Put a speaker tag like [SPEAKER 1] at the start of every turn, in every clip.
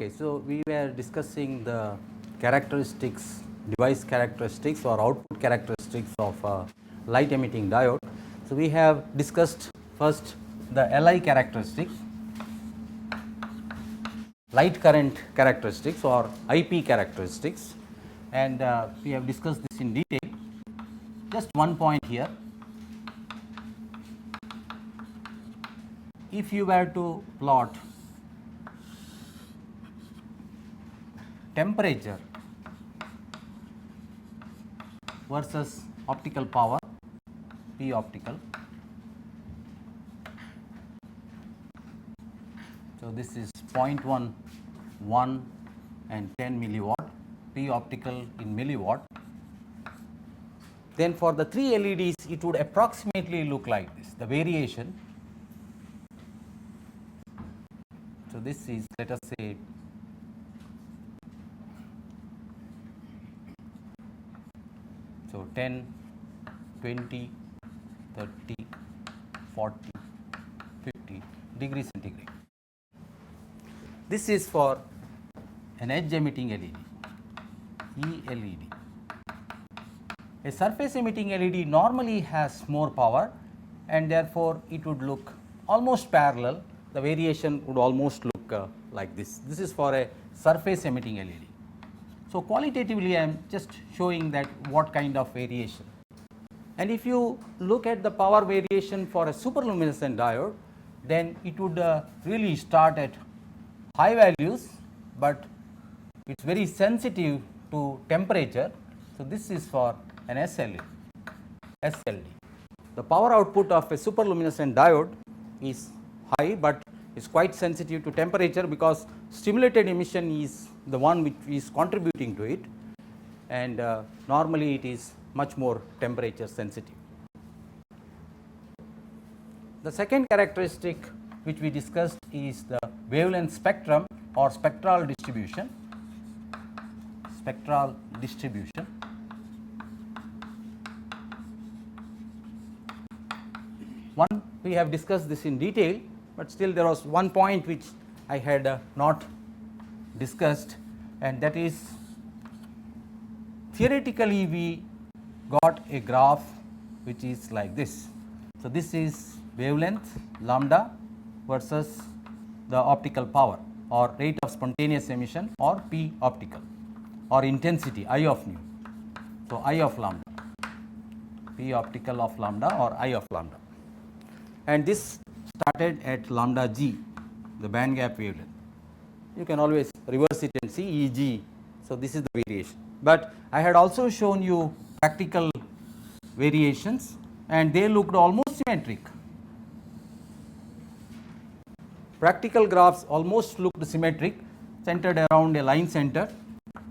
[SPEAKER 1] Okay, so we were discussing the characteristics, device characteristics or output characteristics of a light emitting diode. So we have discussed first the LI characteristics, light current characteristics or IP characteristics, and we have discussed this in detail. Just one point here, if you were to plot temperature versus optical power, P optical. So, this is 0.1, 1 and 10 milliwatt, P optical in milliwatt. Then for the 3 LEDs it would approximately look like this, the variation. So, this is, let us say, so 10, 20, 30, 40, 50 degrees centigrade. This is for an edge emitting LED, ELED. A surface emitting LED normally has more power and therefore it would look almost parallel. The variation would almost look like this. This is for a surface emitting LED. So, qualitatively I am just showing that what kind of variation. And if you look at the power variation for a superluminescent diode, then it would really start at high values, but it is very sensitive to temperature. So, this is for an SLD. The power output of a superluminescent diode is high, but is quite sensitive to temperature because stimulated emission is the one which is contributing to it, and normally it is much more temperature sensitive. The second characteristic which we discussed is the wavelength spectrum or spectral distribution. Spectral distribution. One, we have discussed this in detail, but still there was one point which I had not discussed, and that is theoretically we got a graph which is like this. So, this is wavelength lambda versus the optical power or rate of spontaneous emission or P optical or intensity I of nu. So, I of lambda, P optical of lambda or I of lambda, and this started at lambda g, the band gap wavelength. You can always reverse it and see Eg. So, this is the variation, but I had also shown you practical variations and they looked almost symmetric. Practical graphs almost looked symmetric, centered around a line center.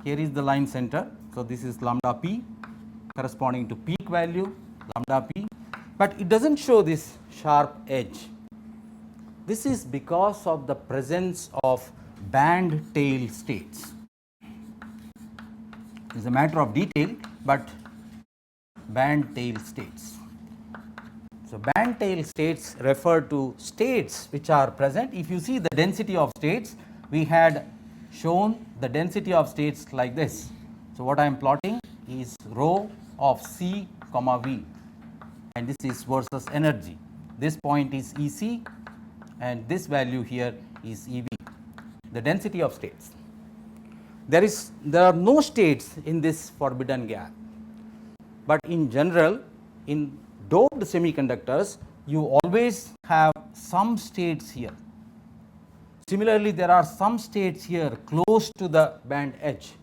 [SPEAKER 1] Here is the line center. So, this is lambda p corresponding to peak value lambda p, but it does not show this sharp edge. This is because of the presence of band tail states. It is a matter of detail, but band tail states. So, band tail states refer to states which are present. If you see the density of states, we had shown the density of states like this. So, what I am plotting is rho of C comma V, and this is versus energy. This point is EC and this value here is EV, the density of states. There are no states in this forbidden gap, but in general in doped semiconductors you always have some states here. Similarly, there are some states here close to the band edge.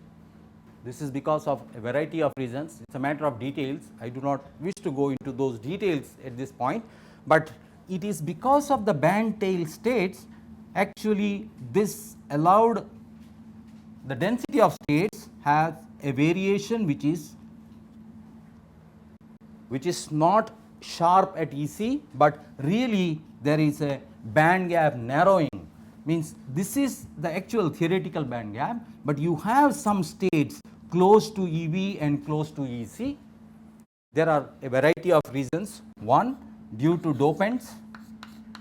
[SPEAKER 1] This is because of a variety of reasons. It is a matter of details. I do not wish to go into those details at this point, but it is because of the band tail states actually this allowed the density of states has a variation which is not sharp at EC, but really there is a band gap narrowing, means this is the actual theoretical band gap, but you have some states close to EV and close to EC. There are a variety of reasons. One, due to dopants,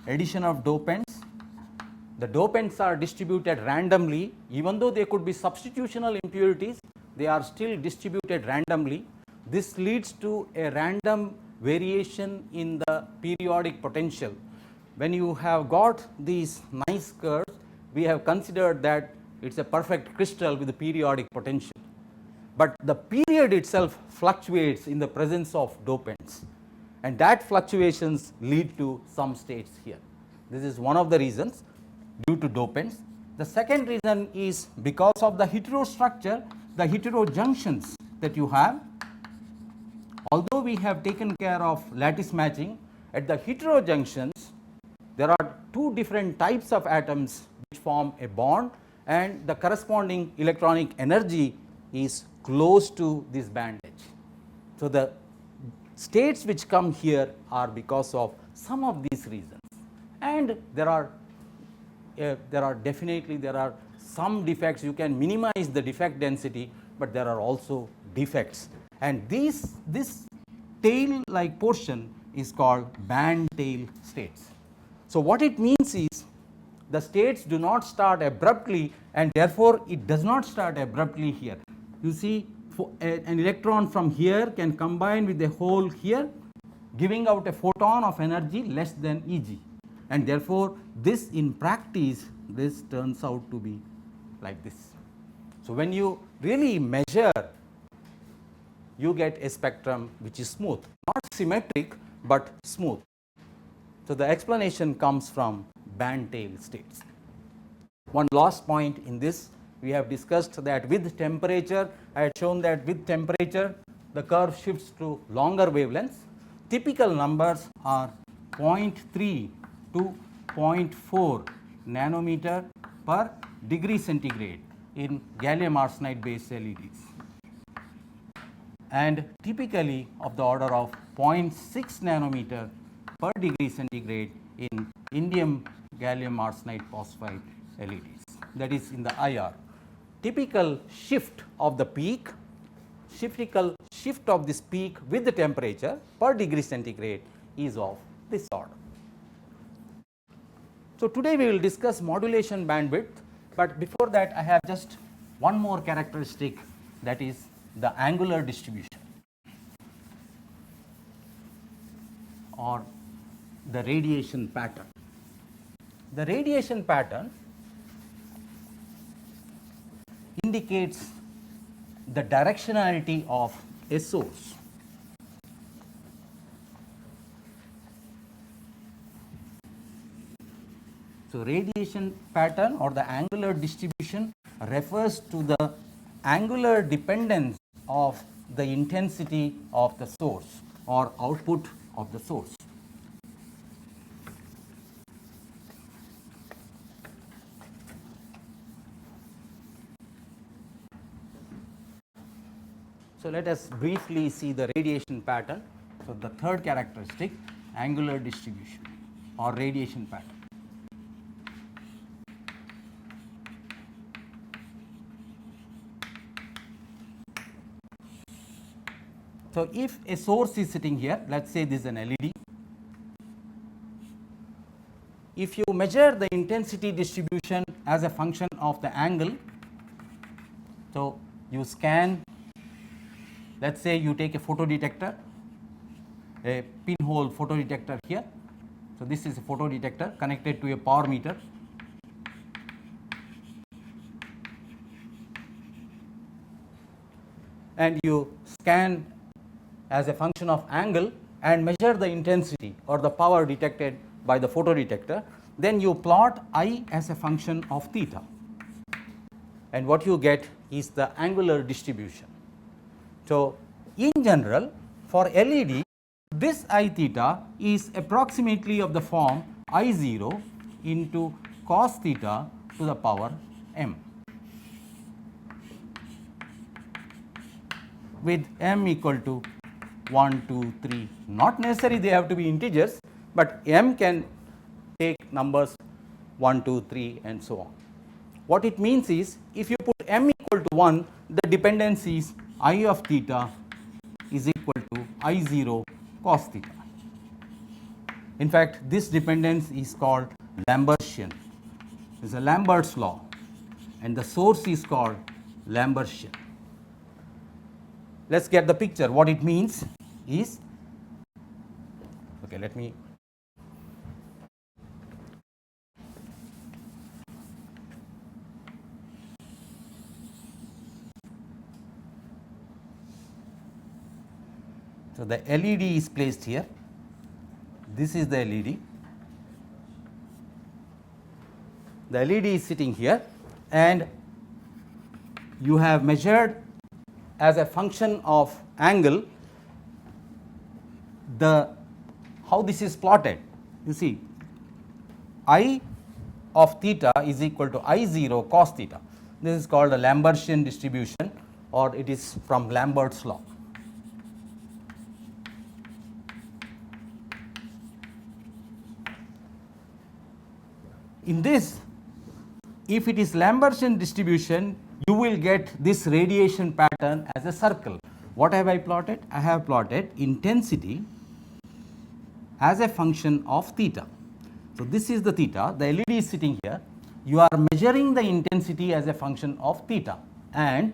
[SPEAKER 1] addition of dopants, the dopants are distributed randomly, even though they could be substitutional impurities, they are still distributed randomly. This leads to a random variation in the periodic potential. When you have got these nice curves, we have considered that it is a perfect crystal with a periodic potential, but the period itself fluctuates in the presence of dopants, and that fluctuations lead to some states here. This is one of the reasons, due to dopants. The second reason is because of the heterostructure, the heterojunctions that you have. Although we have taken care of lattice matching, at the heterojunctions there are two different types of atoms which form a bond, and the corresponding electronic energy is close to this band edge. So, the states which come here are because of some of these reasons, and there are definitely some defects. You can minimize the defect density, but there are also defects, and this tail like portion is called band tail states. So, what it means is the states do not start abruptly, and therefore, it does not start abruptly here. You see, an electron from here can combine with a hole here, giving out a photon of energy less than Eg, and therefore, this in practice this turns out to be like this. So, when you really measure, you get a spectrum which is smooth, not symmetric, but smooth. So, the explanation comes from band tail states. One last point in this, we have discussed that with temperature, I had shown that with temperature the curve shifts to longer wavelengths. Typical numbers are 0.3 to 0.4 nanometer per degree centigrade in gallium arsenide based LEDs, and typically of the order of 0.6 nanometer per degree centigrade in indium gallium arsenide phosphide LEDs, that is in the IR. Typical shift of the peak, typical shift of this peak with the temperature per degree centigrade is of this order. So, today we will discuss modulation bandwidth, but before that I have just one more characteristic, that is the angular distribution or the radiation pattern. The radiation pattern indicates the directionality of a source. So, radiation pattern or the angular distribution refers to the angular dependence of the intensity of the source or output of the source. So, let us briefly see the radiation pattern. So, the third characteristic, angular distribution or radiation pattern. So, if a source is sitting here, let us say this is an LED. If you measure the intensity distribution as a function of the angle, so you scan, let us say you take a photodetector, a pinhole photodetector here. So, this is a photodetector connected to a power meter. And you scan as a function of angle and measure the intensity or the power detected by the photodetector, then you plot I as a function of theta, and what you get is the angular distribution. So, in general for LED, this I theta is approximately of the form I0 into cos theta to the power m, with m equal to 1, 2, 3, not necessarily they have to be integers, but m can take numbers 1, 2, 3 and so on. What it means is, if you put m equal to 1, the dependence is I of theta is equal to I0 cos theta. In fact, this dependence is called Lambertian. is a Lambert's law, and the source is called Lambertian. Let us get the picture. What it means is, okay, let me so the LED is placed here. This is the LED. The LED is sitting here, and you have measured as a function of angle the how this is plotted. You see, I of theta is equal to I0 cos theta. This is called a Lambertian distribution, or it is from Lambert's law. In this, if it is Lambertian distribution, you will get this radiation pattern as a circle. What have I plotted? I have plotted intensity as a function of theta. So, this is the theta, the LED is sitting here. You are measuring the intensity as a function of theta, and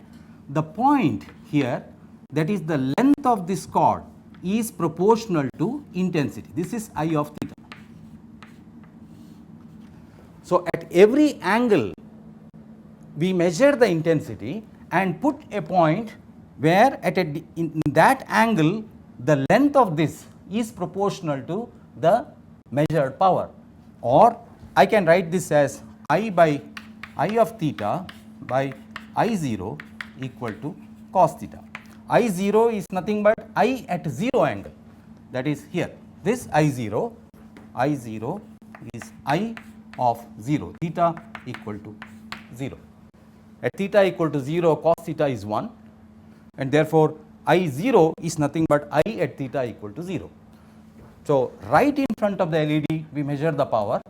[SPEAKER 1] the point here, that is the length of this chord, is proportional to intensity. This is I of theta. So, at every angle we measure the intensity and put a point where at in that angle the length of this is proportional to the measured power, or I can write this as I by I of theta by I0 equal to cos theta. I0 is nothing but I at 0 angle, that is here. This I0 is I of 0, theta equal to 0. At theta equal to 0, cos theta is 1, and therefore I0 is nothing but I at theta equal to 0. So, right in front of the LED we measure the power.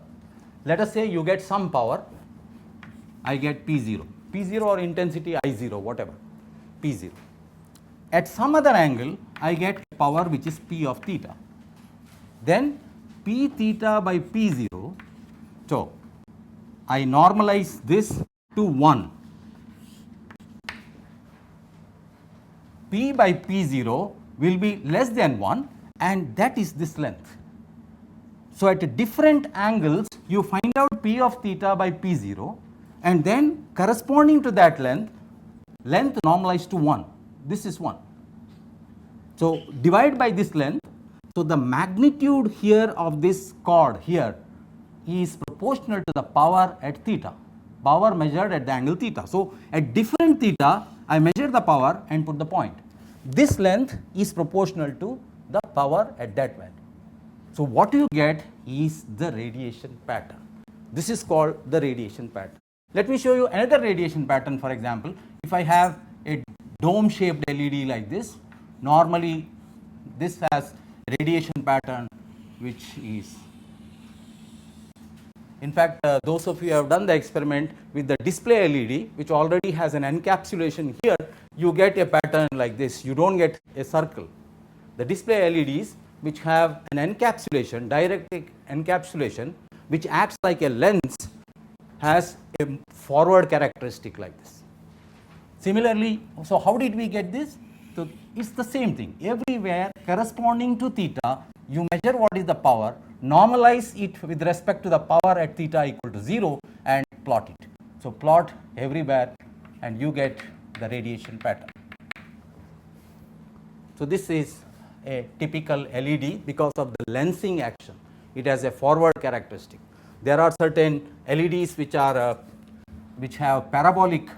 [SPEAKER 1] Let us say you get some power, I get P0 or intensity I0, whatever, P0. At some other angle I get power which is P of theta. Then P theta by P0, so I normalize this to 1. P by P0 will be less than 1, and that is this length. So, at different angles you find out P of theta by P0, and then corresponding to that length normalized to 1. This is 1. So, divide by this length. So, the magnitude here of this chord here is proportional to the power at theta, power measured at the angle theta. So, at different theta I measure the power and put the point. This length is proportional to the power at that value. So, what you get is the radiation pattern. This is called the radiation pattern. Let me show you another radiation pattern. For example, if I have a dome shaped LED like this, normally this has radiation pattern which is, in fact, those of you who have done the experiment with the display LED which already has an encapsulation here, you get a pattern like this. You do not get a circle. The display LEDs which have an encapsulation, direct encapsulation, which acts like a lens, has a forward characteristic like this. Similarly, so how did we get this? So, it is the same thing. Everywhere corresponding to theta, you measure what is the power, normalize it with respect to the power at theta equal to 0 and plot it. So, plot everywhere and you get the radiation pattern. So, this is a typical LED because of the lensing action. It has a forward characteristic. There are certain LEDs which are which have parabolic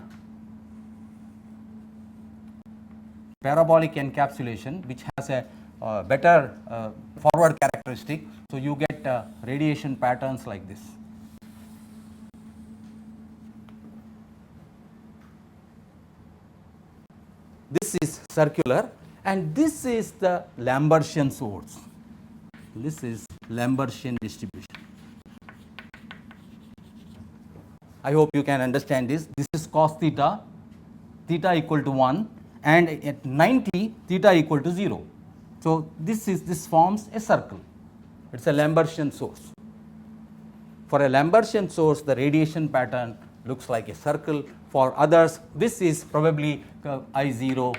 [SPEAKER 1] encapsulation, which has a better forward characteristic. So, you get radiation patterns like this. This is circular, and this is the Lambertian source. This is Lambertian distribution. I hope you can understand this. This is cos theta, theta equal to 1, and at 90 theta equal to 0. So, this forms a circle. It is a Lambertian source. For a Lambertian source, the radiation pattern looks like a circle. For others, this is probably I0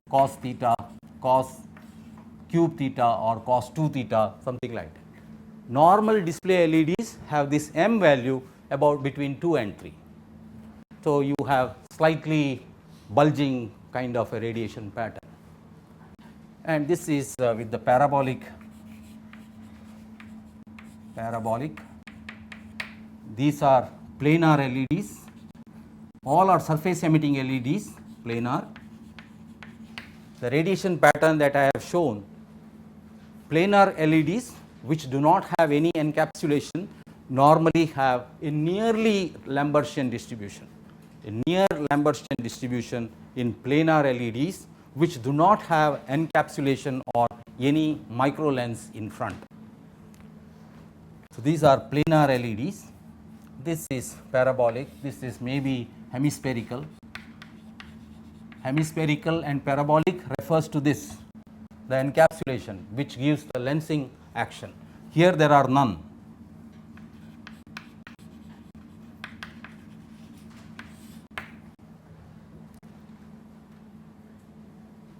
[SPEAKER 1] cos theta, cos cube theta or cos 2 theta, something like that. Normal display LEDs have this m value about between 2 and 3. So, you have slightly bulging kind of a radiation pattern, and this is with the parabolic. These are planar LEDs, all are surface emitting LEDs, planar. The radiation pattern that I have shown, planar LEDs which do not have any encapsulation normally have a nearly Lambertian distribution, a near Lambertian distribution in planar LEDs which do not have encapsulation or any micro lens in front. So, these are planar LEDs, this is parabolic, this is maybe hemispherical. Hemispherical and parabolic refers to this, the encapsulation which gives the lensing action. Here there are none.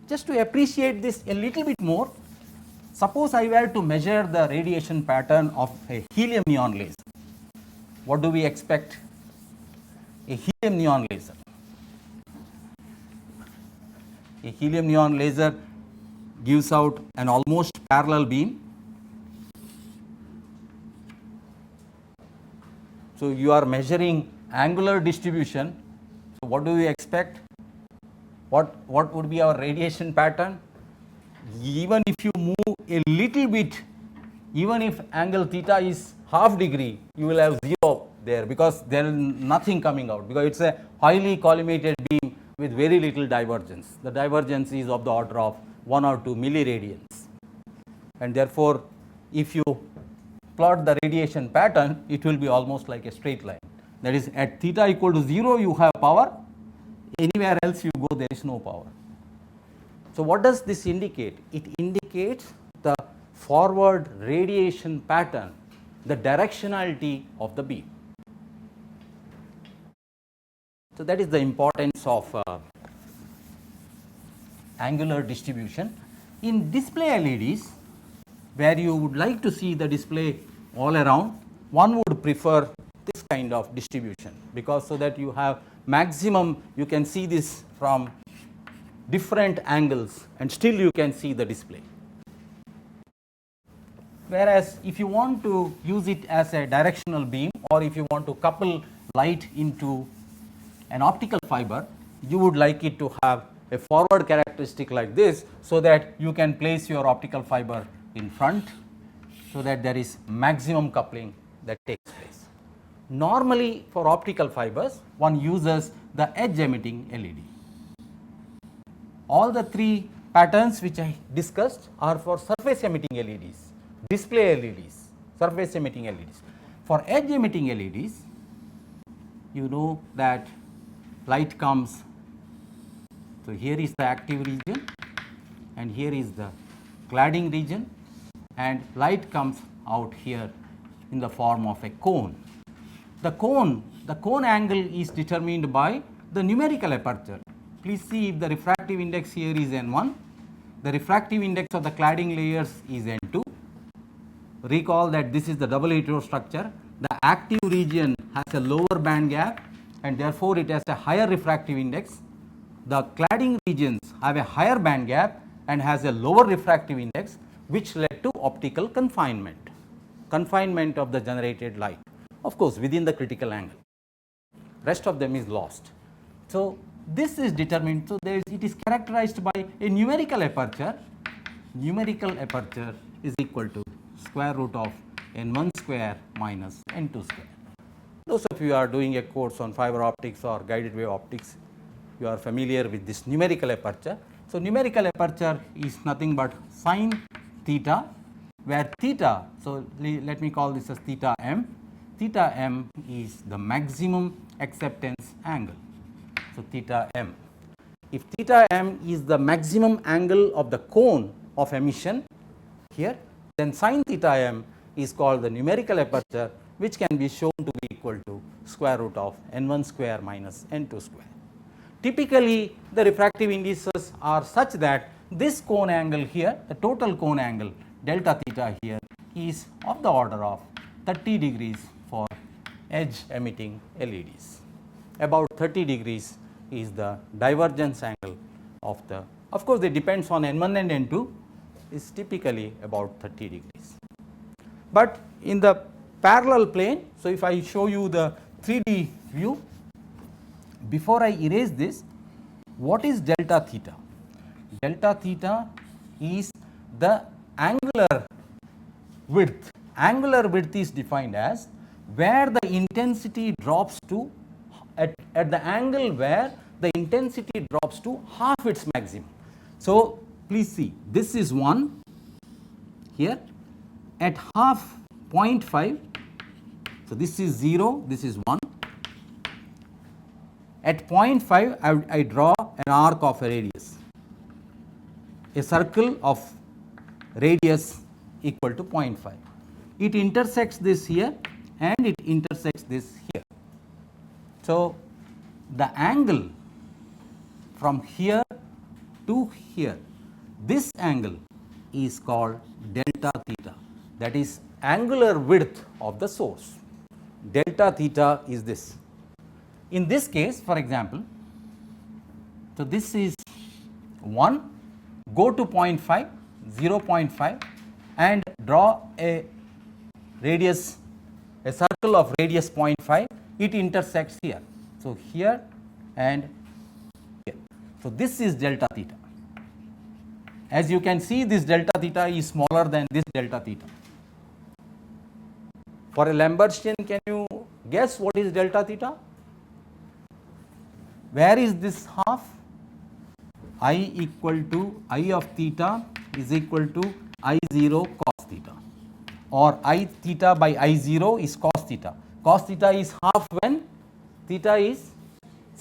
[SPEAKER 1] Just to appreciate this a little bit more, suppose I were to measure the radiation pattern of a helium neon laser. What do we expect? A helium neon laser. A helium neon laser gives out an almost parallel beam. So, you are measuring angular distribution. So, what do we expect? What would be our radiation pattern? Even if you move a little bit, even if angle theta is half degree, you will have 0 there, because there is nothing coming out, because it is a highly collimated beam with very little divergence. The divergence is of the order of 1 or 2 milliradians, and therefore, if you plot the radiation pattern, it will be almost like a straight line. That is, at theta equal to 0 you have power, anywhere else you go there is no power. So, what does this indicate? It indicates the forward radiation pattern, the directionality of the beam. So, that is the importance of angular distribution. In display LEDs, where you would like to see the display all around, one would prefer this kind of distribution, because so that you have maximum, you can see this from different angles and still you can see the display. Whereas, if you want to use it as a directional beam, or if you want to couple light into an optical fiber, you would like it to have a forward characteristic like this, so that you can place your optical fiber in front, so that there is maximum coupling that takes place. Normally, for optical fibers, one uses the edge emitting LED. All the 3 patterns which I discussed are for surface emitting LEDs, display LEDs, surface emitting LEDs. For edge emitting LEDs, you know that light comes, so here is the active region and here is the cladding region, and light comes out here in the form of a cone. The cone angle is determined by the numerical aperture. Please see, if the refractive index here is N1, the refractive index of the cladding layers is N2. Recall that this is the double hetero structure. The active region has a lower band gap and therefore it has a higher refractive index. The cladding regions have a higher band gap and has a lower refractive index, which led to optical confinement of the generated light, of course within the critical angle, rest of them is lost. So, this is determined, so it is characterized by a numerical aperture. Numerical aperture is equal to square root of n1 square minus n2 square. Those of you who are doing a course on fiber optics or guided wave optics, you are familiar with this numerical aperture. So, numerical aperture is nothing but sin theta, where theta, so let me call this as theta m. Theta m is the maximum acceptance angle. So, theta m. If theta m is the maximum angle of the cone of emission here, then sin theta m is called the numerical aperture, which can be shown to be equal to square root of n1 square minus n2 square. Typically, the refractive indices are such that this cone angle here, the total cone angle delta theta here is of the order of 30 degrees for edge emitting LEDs. About 30 degrees is the divergence angle of the, of course, it depends on n1 and n2, is typically about 30 degrees. But in the parallel plane, so if I show you the 3D view, before I erase this, what is delta theta? Delta theta is the angular width. Angular width is defined as where the intensity drops to at the angle where the intensity drops to half its maximum. So, please see, this is 1 here at half 0.5. So, this is 0, this is 1. At 0.5 I draw an arc of a radius, a circle of radius equal to 0.5. It intersects this here and it intersects this here. So, the angle from here to here, this angle is called delta theta, that is angular width of the source. Delta theta is this. In this case, for example, so this is 1, go to 0.5, 0.5 and draw a radius, a circle of radius 0.5, it intersects here. So, here and here. So, this is delta theta. As you can see, this delta theta is smaller than this delta theta. For a Lambertian, can you guess what is delta theta? Where is this half? I equal to I of theta is equal to I0 cos theta, or I theta by I0 is cos theta. Cos theta is half when theta is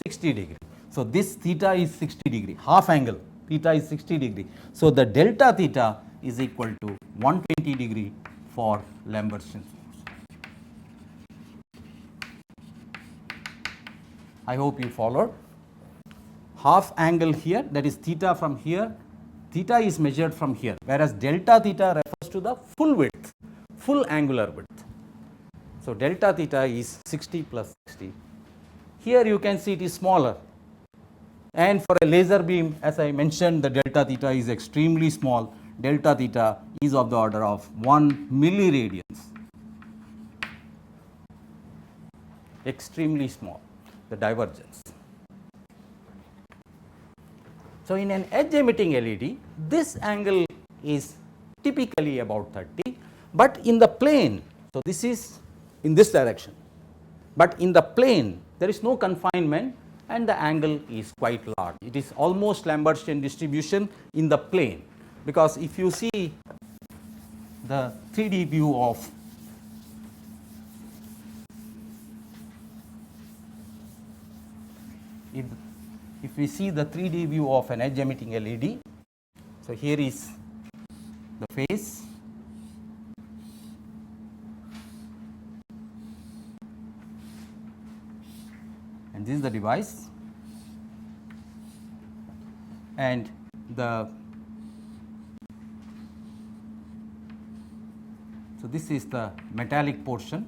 [SPEAKER 1] 60 degree. So, this theta is 60 degree, half angle theta is 60 degree. So, the delta theta is equal to 120 degree for Lambertian force. I hope you followed. Half angle here, that is theta from here, theta is measured from here, whereas delta theta refers to the full width, full angular width. So, delta theta is 60 plus 60. Here you can see it is smaller, and for a laser beam, as I mentioned, the delta theta is extremely small. Delta theta is of the order of 1 milliradians, extremely small, the divergence. So, in an edge emitting LED, this angle is typically about 30, but in the plane, so this is in this direction, but in the plane there is no confinement and the angle is quite large. It is almost Lambertian distribution in the plane, because if you see the 3D view of if we see the 3D view of an edge emitting LED, so here is the face, and this is the device, and so this is the metallic portion,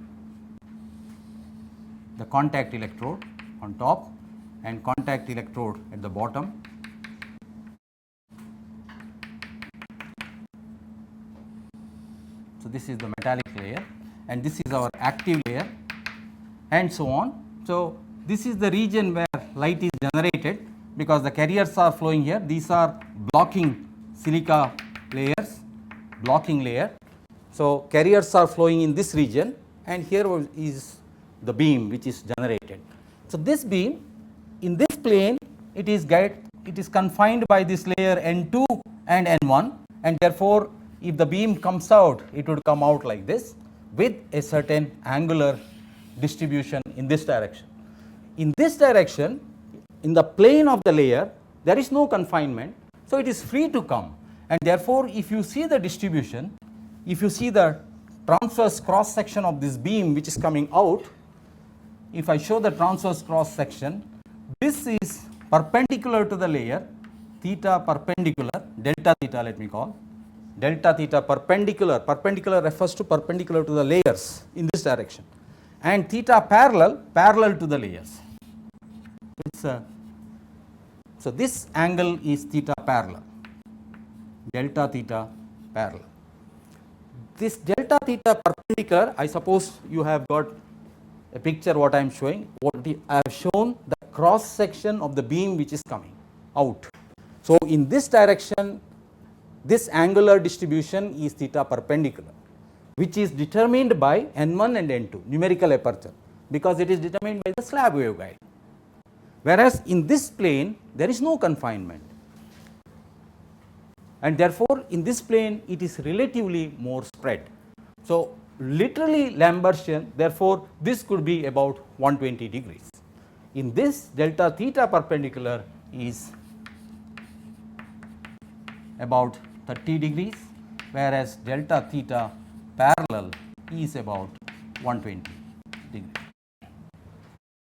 [SPEAKER 1] the contact electrode on top and contact electrode at the bottom. So, this is the metallic layer and this is our active layer and so on. So, this is the region where light is generated, because the carriers are flowing here. These are blocking silica layers, blocking layer. So, carriers are flowing in this region and here is the beam which is generated. So, this beam in this plane, it is confined by this layer N2 and N1, and therefore, if the beam comes out, it would come out like this with a certain angular distribution in this direction. In this direction, in the plane of the layer, there is no confinement, so it is free to come, and therefore, if you see the distribution, if you see the transverse cross section of this beam which is coming out, if I show the transverse cross section, this is perpendicular to the layer, theta perpendicular, delta theta let me call, delta theta perpendicular, perpendicular refers to perpendicular to the layers in this direction, and theta parallel to the layers. So this angle is theta parallel, delta theta parallel. This delta theta perpendicular, I suppose you have got a picture what I am showing. What I have shown the cross section of the beam which is coming out. So in this direction, this angular distribution is theta perpendicular, which is determined by N1 and N2 numerical aperture, because it is determined by the slab waveguide. Whereas in this plane there is no confinement, and therefore in this plane it is relatively more spread. So literally Lambertian, therefore this could be about 120 degrees. In this, delta theta perpendicular is about 30 degrees, whereas delta theta parallel is about 120 degrees,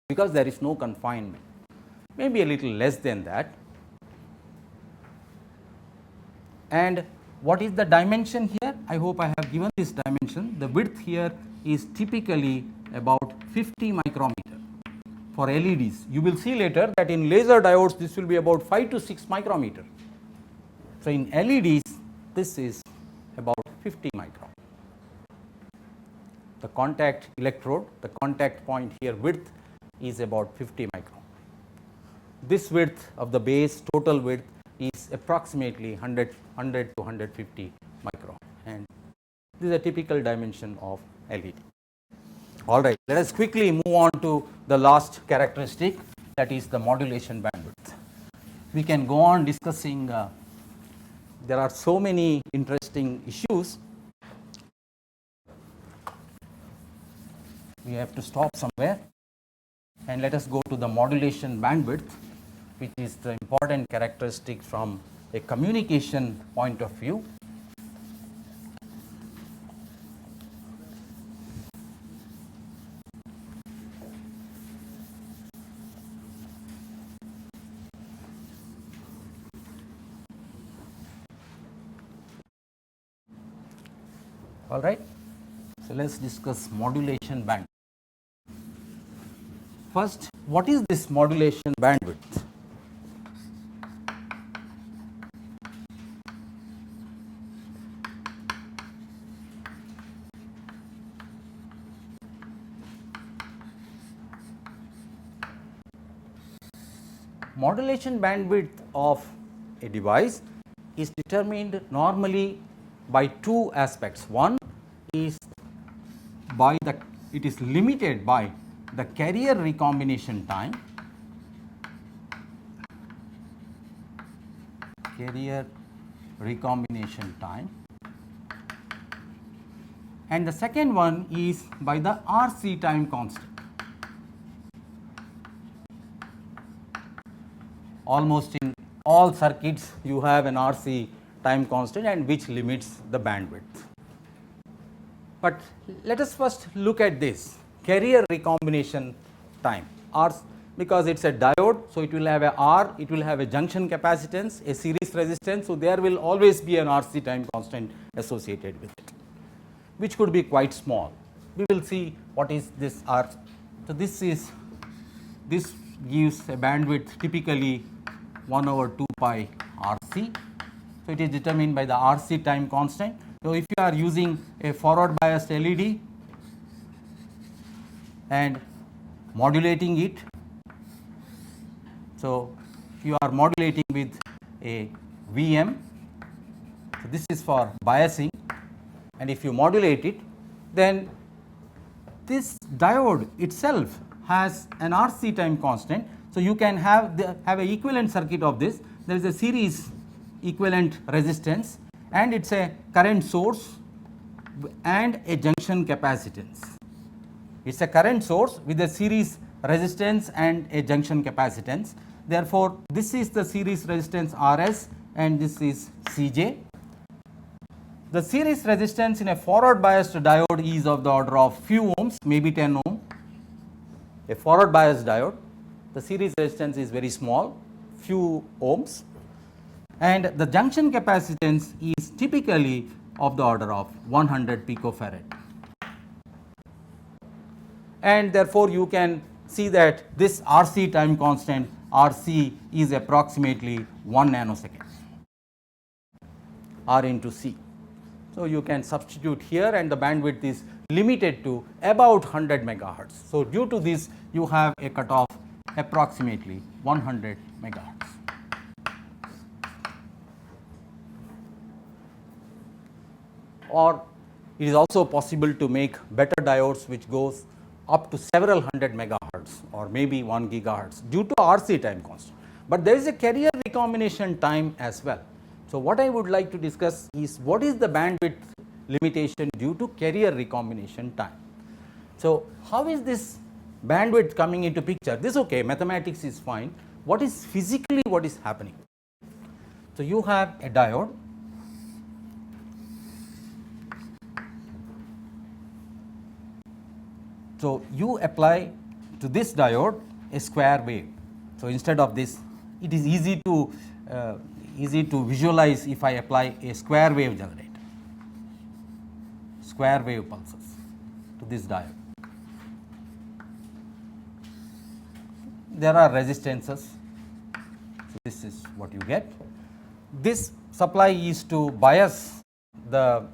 [SPEAKER 1] because there is no confinement, maybe a little less than that. And what is the dimension here? I hope I have given this dimension. The width here is typically about 50 micrometer for LEDs. You will see later that in laser diodes this will be about 5 to 6 micrometer. So in LEDs this is about 50 micron. The contact electrode, the contact point here width is about 50 micron. This width of the base, total width, is approximately 100 to 150 micron, and this is a typical dimension of LED. All right, let us quickly move on to the last characteristic, that is the modulation bandwidth. We can go on discussing, there are so many interesting issues. We have to stop somewhere, and let us go to the modulation bandwidth, which is the important characteristic from a communication point of view. All right, so let us discuss modulation bandwidth. First, what is this modulation bandwidth? Modulation bandwidth of a device is determined normally by two aspects. One is by the, it is limited by the carrier recombination time, and the second one is by the RC time constant. Almost in all circuits you have an RC time constant, and which limits the bandwidth. But let us first look at this carrier recombination time, R, because it is a diode, so it will have a R, it will have a junction capacitance, a series resistance, so there will always be an RC time constant associated with it, which could be quite small. We will see what is this R. So this gives a bandwidth typically 1 over 2 pi RC. So it is determined by the RC time constant. So if you are using a forward biased LED and modulating it, so if you are modulating with a VM, so this is for biasing, and if you modulate it, then this diode itself has an RC time constant. So you can have an equivalent circuit of this. There is a series equivalent resistance, and it is a current source and a junction capacitance. It is a current source with a series resistance and a junction capacitance. Therefore, this is the series resistance Rs and this is Cj. The series resistance in a forward biased diode is of the order of few ohms, maybe 10 ohm. A forward biased diode, the series resistance is very small, few ohms, and the junction capacitance is typically of the order of 100 picofarad. And therefore, you can see that this RC time constant RC is approximately 1 nanosecond, R into C. So, you can substitute here and the bandwidth is limited to about 100 megahertz. So, due to this you have a cutoff approximately 100 megahertz. Or it is also possible to make better diodes which goes up to several hundred megahertz or maybe 1 gigahertz due to RC time constant. But there is a carrier recombination time as well. So, what I would like to discuss is what is the bandwidth limitation due to carrier recombination time. So, how is this bandwidth coming into picture? This okay, mathematics is fine. What is physically what is happening? So, you have a diode. So, you apply to this diode a square wave. So, instead of this, it is easy to visualize if I apply a square wave generator, square wave pulses to this diode. There are resistances. So, this is what you get. This supply is to bias the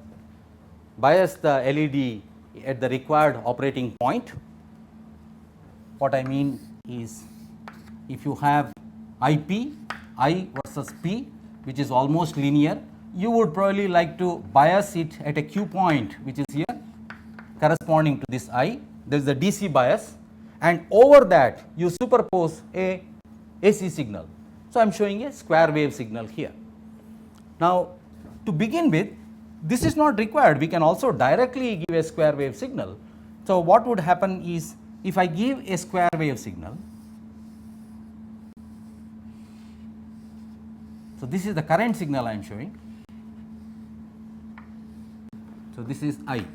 [SPEAKER 1] LED at the required operating point. What I mean is, if you have IP, I versus P, which is almost linear, you would probably like to bias it at a Q point which is here corresponding to this I. There is a DC bias, and over that you superpose a AC signal. So, I am showing a square wave signal here. Now, to begin with, this is not required, we can also directly give a square wave signal. So, what would happen is, if I give a square wave signal, so this is the current signal I am showing. So, this is I,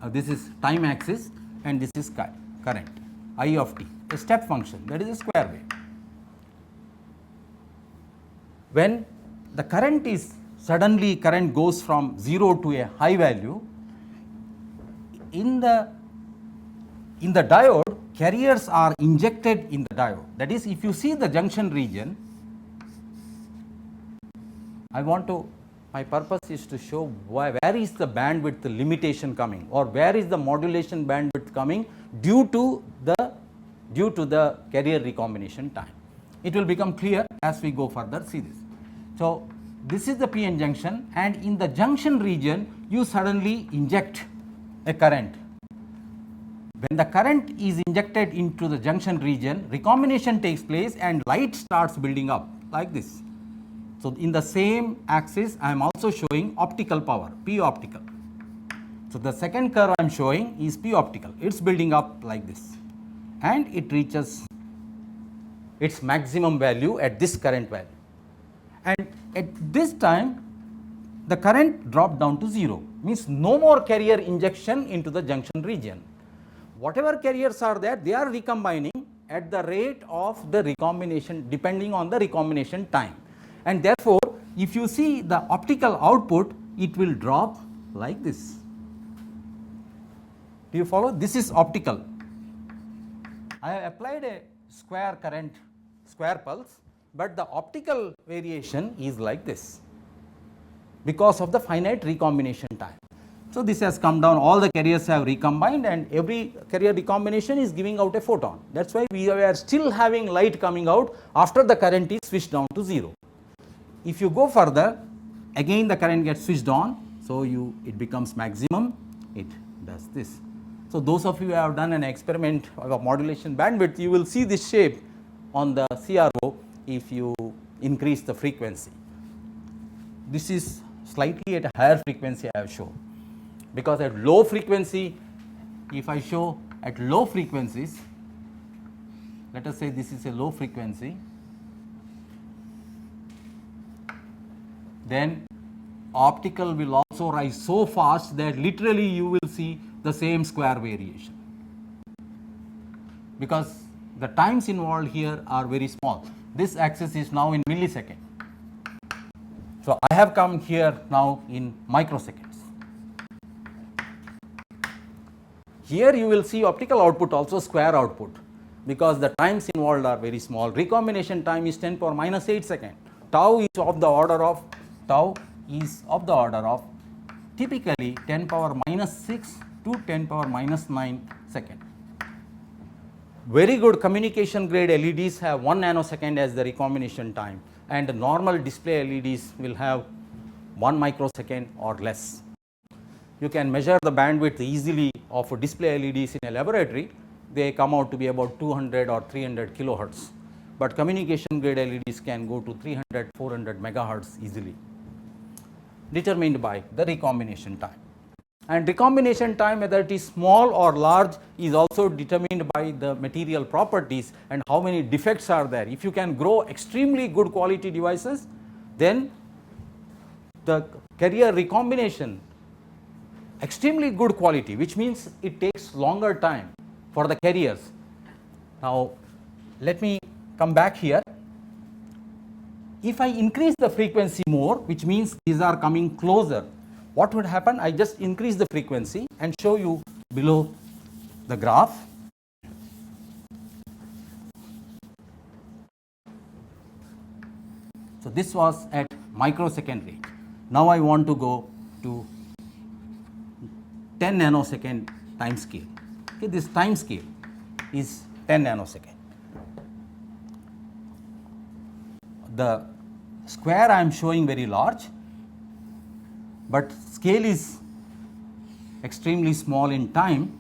[SPEAKER 1] this is time axis, and this is current I of t, a step function, that is a square wave. When the current is suddenly current goes from 0 to a high value, in the diode carriers are injected in the diode. That is, if you see the junction region, I want to, my purpose is to show where is the bandwidth limitation coming, or where is the modulation bandwidth coming due to the carrier recombination time. It will become clear as we go further, see this. So, this is the PN junction, and in the junction region you suddenly inject a current. When the current is injected into the junction region, recombination takes place and light starts building up like this. So, in the same axis I am also showing optical power, P optical. So, the second curve I am showing is P optical, it is building up like this, and it reaches its maximum value at this current value. And at this time the current dropped down to 0, means no more carrier injection into the junction region. Whatever carriers are there, they are recombining at the rate of the recombination, depending on the recombination time. And therefore, if you see the optical output, it will drop like this. Do you follow? This is optical. I have applied a square current, square pulse, but the optical variation is like this because of the finite recombination time. So, this has come down, all the carriers have recombined, and every carrier recombination is giving out a photon. That is why we are still having light coming out after the current is switched down to 0. If you go further, again the current gets switched on, so it becomes maximum, it does this. So, those of you who have done an experiment of a modulation bandwidth, you will see this shape on the CRO if you increase the frequency. This is slightly at a higher frequency I have shown, because at low frequency, if I show at low frequencies, let us say this is a low frequency, then optical will also rise so fast that literally you will see the same square variation, because the times involved here are very small. This axis is now in millisecond. So, I have come here now in microseconds. Here you will see optical output also square output, because the times involved are very small. Recombination time is 10 power minus 8 second. Tau is of the order of typically 10 power minus 6 to 10 power minus 9 second. Very good communication grade LEDs have 1 nanosecond as the recombination time, and normal display LEDs will have 1 microsecond or less. You can measure the bandwidth easily of display LEDs in a laboratory. They come out to be about 200 or 300 kilohertz, but communication grade LEDs can go to 300, 400 megahertz easily, determined by the recombination time. And recombination time, whether it is small or large, is also determined by the material properties and how many defects are there. If you can grow extremely good quality devices, then the carrier recombination extremely good quality, which means it takes longer time for the carriers. Now, let me come back here. If I increase the frequency more, which means these are coming closer, what would happen? I just increase the frequency and show you below the graph. So, this was at microsecond rate. Now, I want to go to 10 nanosecond time scale. Okay, this time scale is 10 nanosecond. The square I am showing very large, but scale is extremely small in time.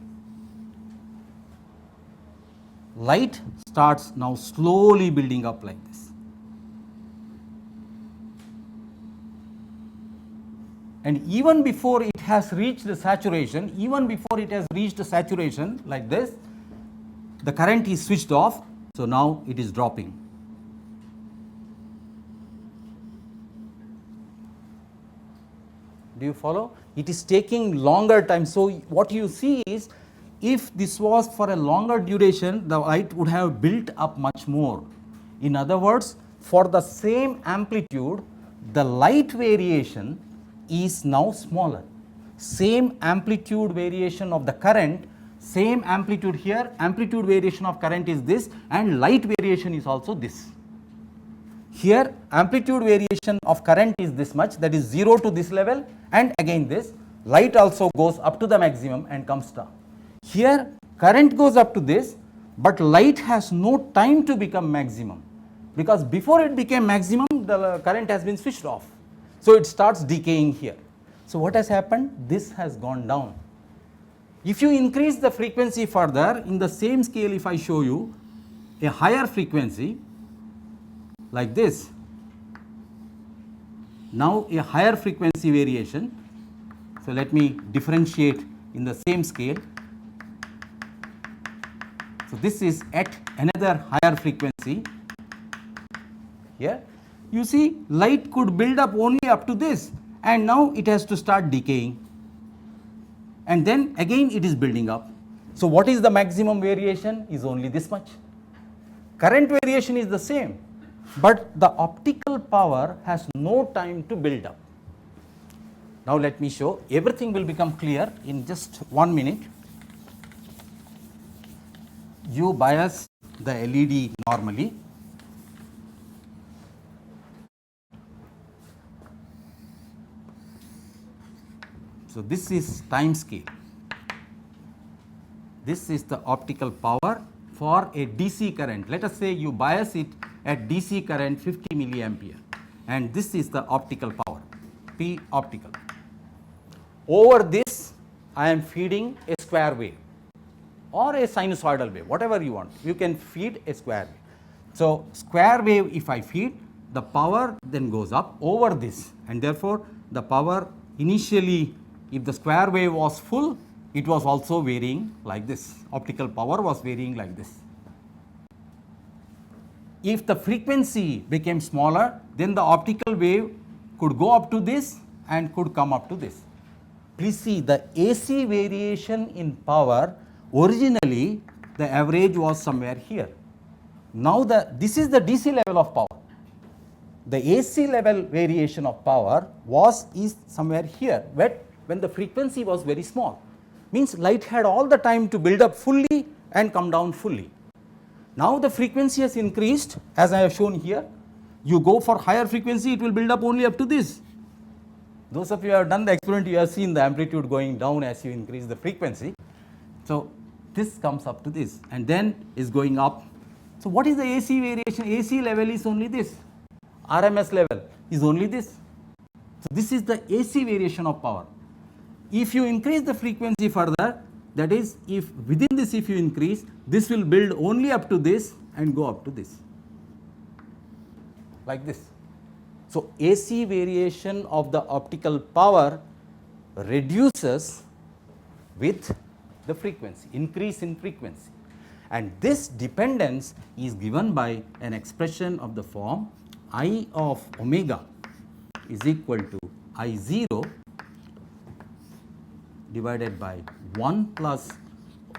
[SPEAKER 1] Light starts now slowly building up like this. And even before it has reached the saturation, like this, the current is switched off. So, now it is dropping. Do you follow? It is taking longer time. So, what you see is, if this was for a longer duration, the light would have built up much more. In other words, for the same amplitude, the light variation is now smaller. Same amplitude variation of the current, same amplitude here, amplitude variation of current is this, and light variation is also this. Here amplitude variation of current is this much, that is 0 to this level, and again this. Light also goes up to the maximum and comes down. Here current goes up to this, but light has no time to become maximum, because before it became maximum, the current has been switched off. So, it starts decaying here. So, what has happened? This has gone down. If you increase the frequency further, in the same scale, if I show you a higher frequency like this, now a higher frequency variation. So, let me differentiate in the same scale. So, this is at another higher frequency here. You see, light could build up only up to this, and now it has to start decaying, and then again it is building up. So, what is the maximum variation? Is only this much. Current variation is the same, but the optical power has no time to build up. Now, let me show. Everything will become clear in just 1 minute. You bias the LED normally. So, this is time scale. This is the optical power for a DC current. Let us say you bias it at DC current 50 milliampere, and this is the optical power, P optical. Over this, I am feeding a square wave or a sinusoidal wave, whatever you want. You can feed a square wave. So, square wave, if I feed, the power then goes up over this, and therefore, the power initially, if the square wave was full, it was also varying like this. Optical power was varying like this. If the frequency became smaller, then the optical wave could go up to this and could come up to this. Please see the AC variation in power, originally the average was somewhere here. Now this is the DC level of power. The AC level variation of power is somewhere here, when the frequency was very small. Means light had all the time to build up fully and come down fully. Now the frequency has increased, as I have shown here. You go for higher frequency, it will build up only up to this. Those of you who have done the experiment, you have seen the amplitude going down as you increase the frequency. So this comes up to this and then is going up. So what is the AC variation? AC level is only this. RMS level is only this. So this is the AC variation of power. If you increase the frequency further, that is, if within this if you increase, this will build only up to this and go up to this, like this. So AC variation of the optical power reduces with the frequency, increase in frequency, and this dependence is given by an expression of the form I of omega is equal to I0 divided by 1 plus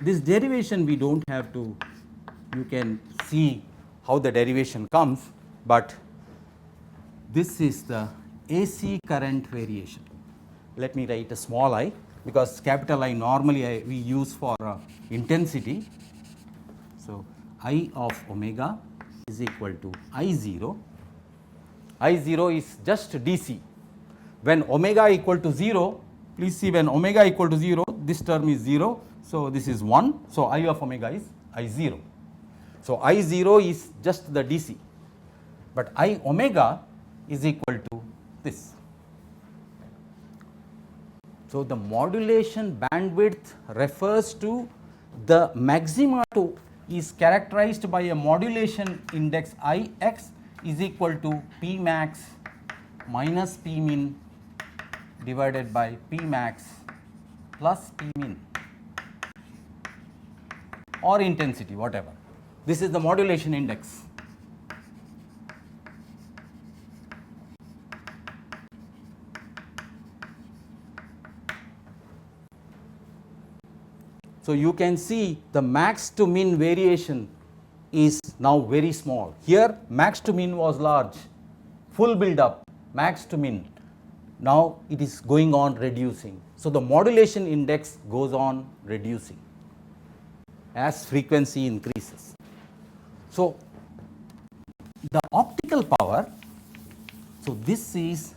[SPEAKER 1] this derivation. We do not have to, you can see how the derivation comes, but this is the AC current variation. Let me write a small I, because capital I normally we use for intensity. So I of omega is equal to I0. I0 is just DC. When omega equal to 0, please see, when omega equal to 0, this term is 0, so this is 1, so I of omega is I0. So I0 is just the DC, but I omega is equal to this. So the modulation bandwidth refers to the maxima is characterized by a modulation index Ix is equal to P max minus P min divided by P max plus P min, or intensity, whatever. This is the modulation index. So you can see the max to min variation is now very small. Here max to min was large, full build up, max to min. Now it is going on reducing. So the modulation index goes on reducing as frequency increases. So the optical power, so this is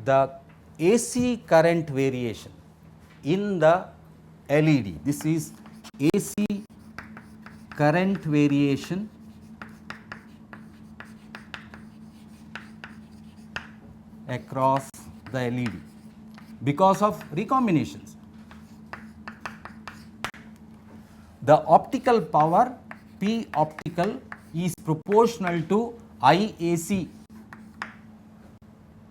[SPEAKER 1] the AC current variation in the LED. This is AC current variation across the LED because of recombinations. The optical power P optical is proportional to IAC.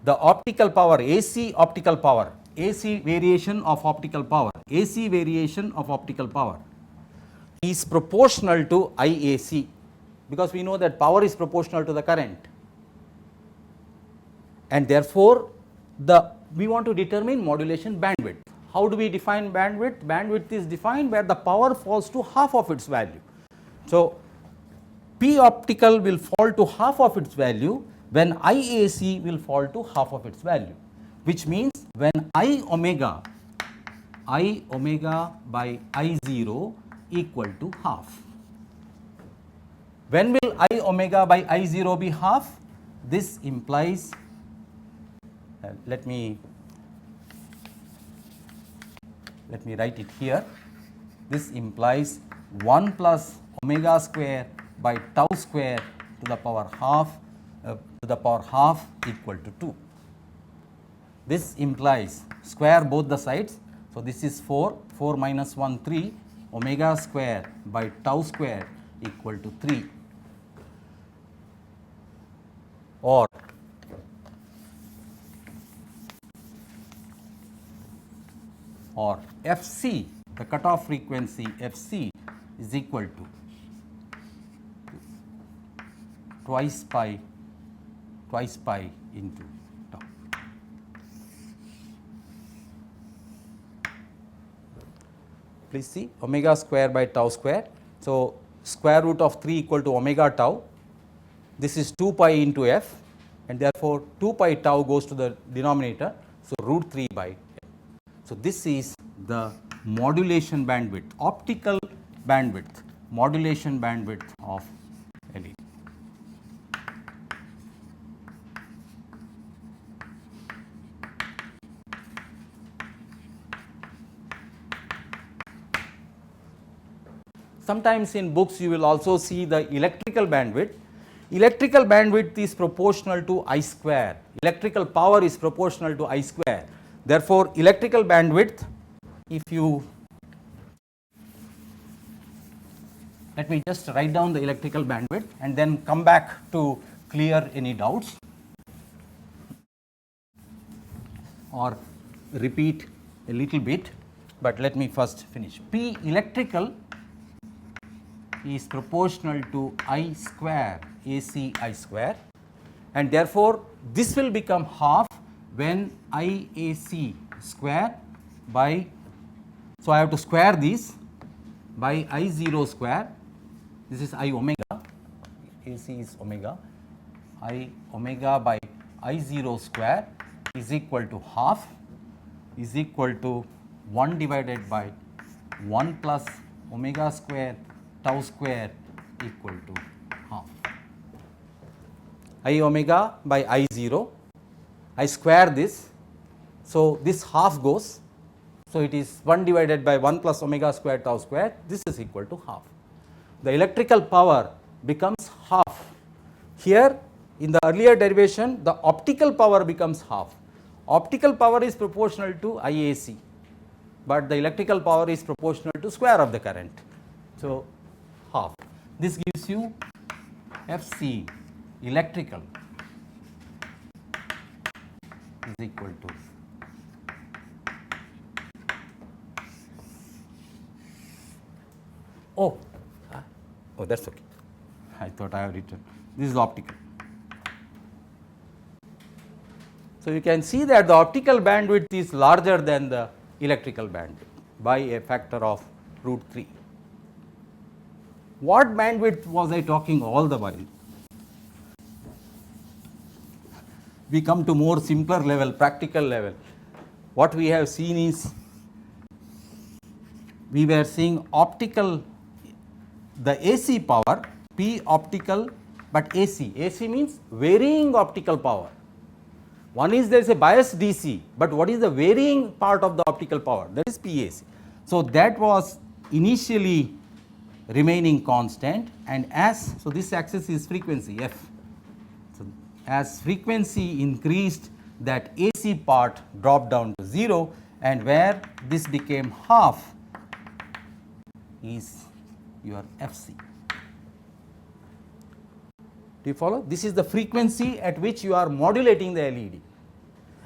[SPEAKER 1] The optical power, AC optical power, AC variation of optical power, AC variation of optical power is proportional to IAC, because we know that power is proportional to the current, and therefore we want to determine modulation bandwidth. How do we define bandwidth? Bandwidth is defined where the power falls to half of its value. So P optical will fall to half of its value when IAC will fall to half of its value, which means when I omega by I0 equal to half. When will I omega by I0 be half? This implies, let me write it here. This implies 1 plus omega square by tau square to the power half equal to 2. This implies square both the sides. So this is 4 minus 1 3, omega square by tau square equal to 3, or Fc, the cutoff frequency Fc is equal to twice pi into tau. please see omega square by tau square. So, square root of 3 equal to omega tau, this is 2 pi into f, and therefore, 2 pi tau goes to the denominator. So, root 3 by f. So, this is the modulation bandwidth, optical bandwidth, modulation bandwidth of LED. Sometimes in books you will also see the electrical bandwidth. Electrical bandwidth is proportional to I square, electrical power is proportional to I square. Therefore, electrical bandwidth, if you, let me just write down the electrical bandwidth and then come back to clear any doubts or repeat a little bit, but let me first finish. P electrical is proportional to I square, AC I square, and therefore, this will become half when IAC square by, so I have to square these by I0 square, this is I omega, AC is omega, I omega by I0 square is equal to half, is equal to 1 divided by 1 plus omega square tau square equal to half. I omega by I0, I square this, so this half goes, so it is 1 divided by 1 plus omega square tau square, this is equal to half. The electrical power becomes half. Here in the earlier derivation, the optical power becomes half. Optical power is proportional to IAC, but the electrical power is proportional to square of the current. So, half. This gives you FC electrical is equal to oh that's okay. I thought I have written this is optical. So, you can see that the optical bandwidth is larger than the electrical bandwidth by a factor of root 3. What bandwidth was I talking all the while? We come to more simpler level, practical level. What we have seen is, we were seeing optical, the AC power, P optical, but AC. AC means varying optical power. One is there is a bias DC, but what is the varying part of the optical power? That is PAC. So, that was initially remaining constant, and as, so this axis is frequency f. So, as frequency increased, that AC part dropped down to 0, and where this became half is your FC. Do you follow? This is the frequency at which you are modulating the LED,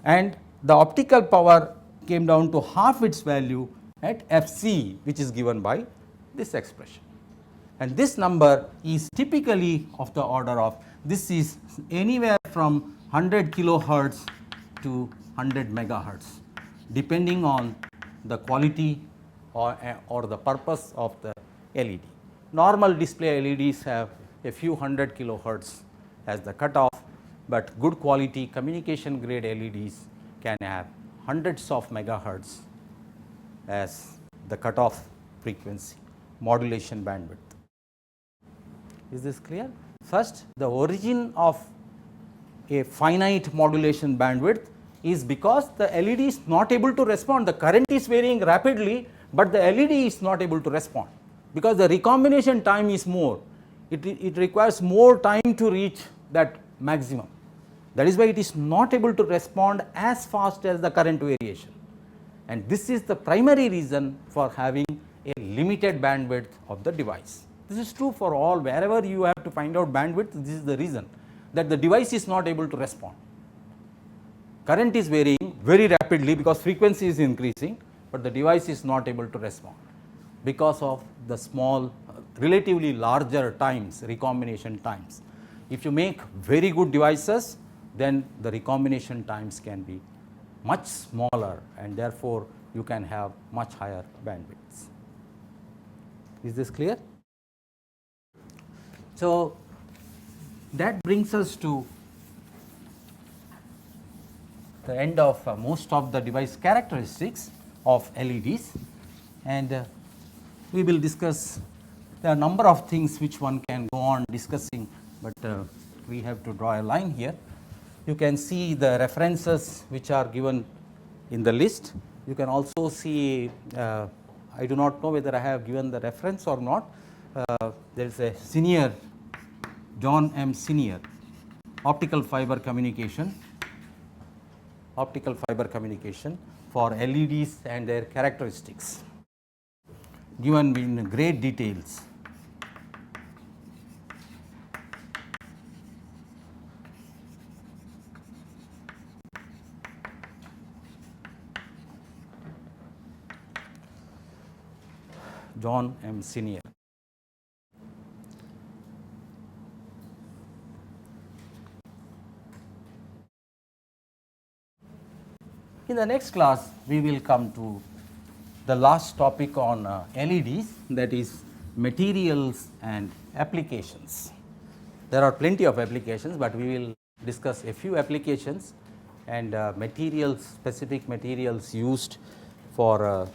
[SPEAKER 1] and the optical power came down to half its value at FC, which is given by this expression. And this number is typically of the order of, this is anywhere from 100 kilohertz to 100 megahertz, depending on the quality or the purpose of the LED. Normal display LEDs have a few hundred kilohertz as the cutoff, but good quality communication grade LEDs can have hundreds of megahertz as the cutoff frequency, modulation bandwidth. Is this clear? First, the origin of a finite modulation bandwidth is because the LED is not able to respond. The current is varying rapidly, but the LED is not able to respond because the recombination time is more. It requires more time to reach that maximum. That is why it is not able to respond as fast as the current variation. And this is the primary reason for having a limited bandwidth of the device. This is true for all, wherever you have to find out bandwidth, this is the reason that the device is not able to respond. Current is varying very rapidly because frequency is increasing, but the device is not able to respond because of the small, relatively larger times, recombination times. If you make very good devices, then the recombination times can be much smaller, and therefore you can have much higher bandwidths. Is this clear? So, that brings us to the end of most of the device characteristics of LEDs, and we will discuss the number of things which one can go on discussing, but we have to draw a line here. You can see the references which are given in the list. You can also see, I do not know whether I have given the reference or not. There is a senior, John M. Senior, optical fiber communication for LEDs and their characteristics, given in great details. John M. Senior. In the next class, we will come to the last topic on LEDs, that is materials and applications. There are plenty of applications, but we will discuss a few applications and materials, specific materials used for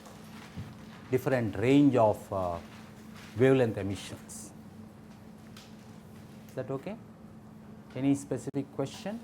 [SPEAKER 1] different range of wavelength emissions. Is that okay? Any specific question?